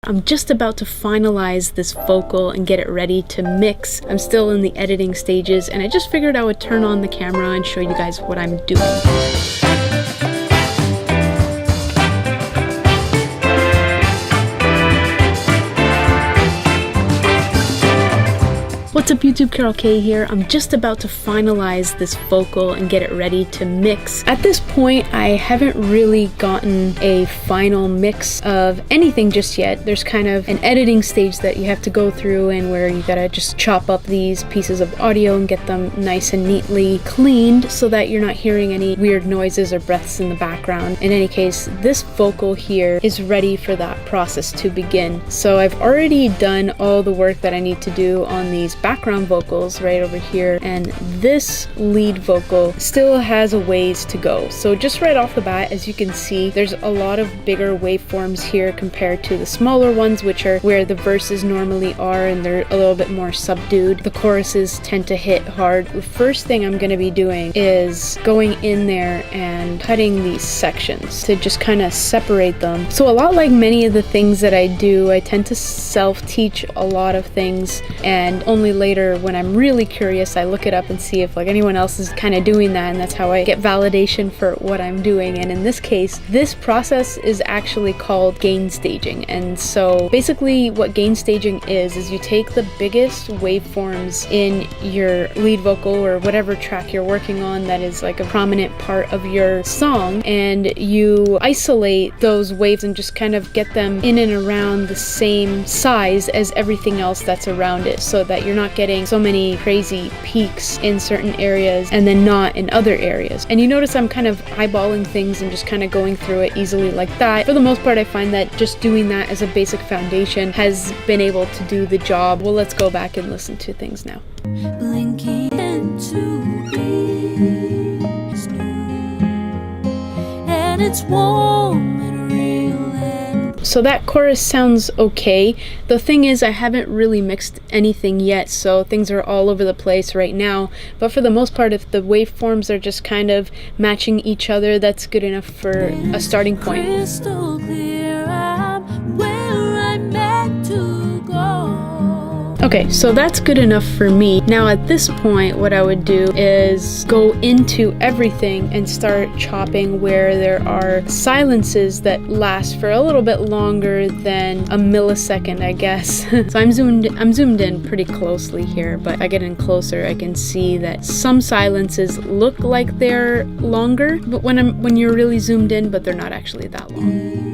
I'm just about to finalize this vocal and get it ready to mix. I'm still in the editing stages, and I just figured I would turn on the camera and show you guys what I'm doing. What's up YouTube, Carol K here. I'm just about to finalize this vocal and get it ready to mix. At this point, I haven't really gotten a final mix of anything just yet. There's kind of an editing stage that you have to go through, and where you gotta just chop up these pieces of audio and get them nice and neatly cleaned so that you're not hearing any weird noises or breaths in the background. In any case, this vocal here is ready for that process to begin. So I've already done all the work that I need to do on these background vocals right over here, and this lead vocal still has a ways to go. So just right off the bat, as you can see, there's a lot of bigger waveforms here compared to the smaller ones, which are where the verses normally are, and they're a little bit more subdued. The choruses tend to hit hard. The first thing I'm going to be doing is going in there and cutting these sections to just kind of separate them. So a lot like many of the things that I do, I tend to self-teach a lot of things, and only later when I'm really curious I look it up and see if like anyone else is kind of doing that, and that's how I get validation for what I'm doing. And in this case, this process is actually called gain staging. And so basically what gain staging is you take the biggest waveforms in your lead vocal or whatever track you're working on that is like a prominent part of your song, and you isolate those waves and just kind of get them in and around the same size as everything else that's around it, so that you're not getting so many crazy peaks in certain areas and then not in other areas. And you notice I'm kind of eyeballing things and just kind of going through it easily like that. For the most part, I find that just doing that as a basic foundation has been able to do the job. Well, let's go back and listen to things now. Blinking into is new, and it's warm and real. So that chorus sounds okay. The thing is, I haven't really mixed anything yet, so things are all over the place right now. But for the most part, if the waveforms are just kind of matching each other, that's good enough for a starting point. Crystal clear, I'm where I'm meant to go. Okay, so that's good enough for me. Now at this point, what I would do is go into everything and start chopping where there are silences that last for a little bit longer than a millisecond, I guess. So I'm zoomed in pretty closely here, but if I get in closer, I can see that some silences look like they're longer, but when you're really zoomed in, but they're not actually that long.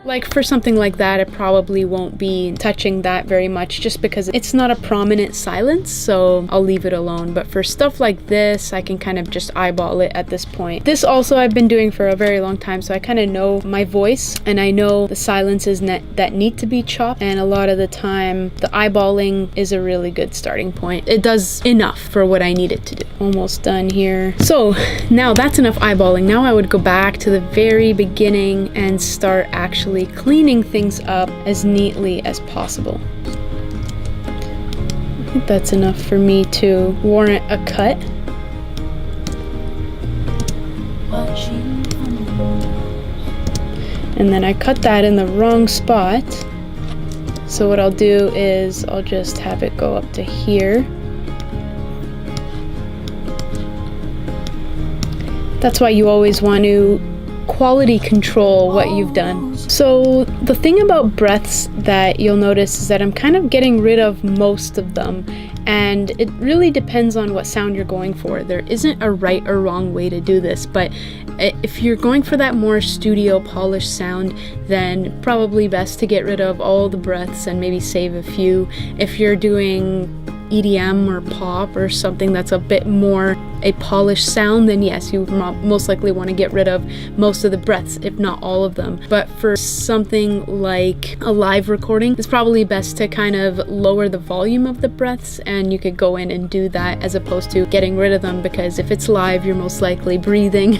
Like for something like that, I probably won't be touching that very much just because it's not a prominent silence, so I'll leave it alone. But for stuff like this, I can kind of just eyeball it at this point. This also I've been doing for a very long time, so I kind of know my voice and I know the silences that need to be chopped, and a lot of the time the eyeballing is a really good starting point. It does enough for what I need it to do. Almost done here. So now that's enough eyeballing. Now I would go back to the very beginning and start actually cleaning things up as neatly as possible. I think that's enough for me to warrant a cut. And then I cut that in the wrong spot. So what I'll do is I'll just have it go up to here. That's why you always want to quality control what you've done. So the thing about breaths that you'll notice is that I'm kind of getting rid of most of them, and it really depends on what sound you're going for. There isn't a right or wrong way to do this, but if you're going for that more studio polished sound, then probably best to get rid of all the breaths and maybe save a few. If you're doing EDM or pop or something that's a bit more a polished sound, then yes, you most likely want to get rid of most of the breaths, if not all of them. But for something like a live recording, it's probably best to kind of lower the volume of the breaths, and you could go in and do that as opposed to getting rid of them, because if it's live, you're most likely breathing,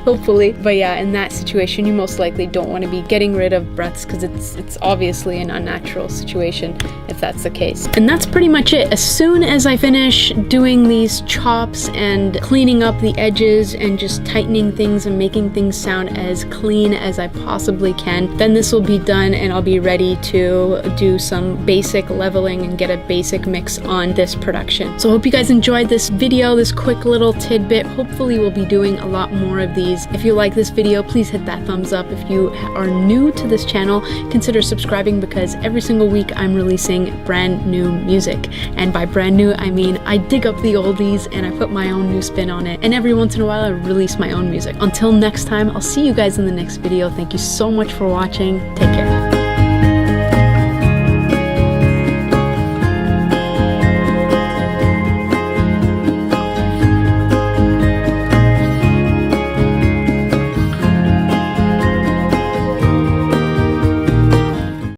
hopefully. But yeah, in that situation, you most likely don't want to be getting rid of breaths, because it's obviously an unnatural situation if that's the case. And that's pretty much it. As soon as I finish doing these chops and and cleaning up the edges and just tightening things and making things sound as clean as I possibly can. Then this will be done and I'll be ready to do some basic leveling and get a basic mix on this production. So I hope you guys enjoyed this video, this quick little tidbit. Hopefully we'll be doing a lot more of these. If you like this video, please hit that thumbs up. If you are new to this channel, consider subscribing because every single week I'm releasing brand new music. And by brand new, I mean I dig up the oldies and I put my own new spin on it. And every once in a while I release my own music. Until next time, I'll see you guys in the next video. Thank you so much for watching. Take care.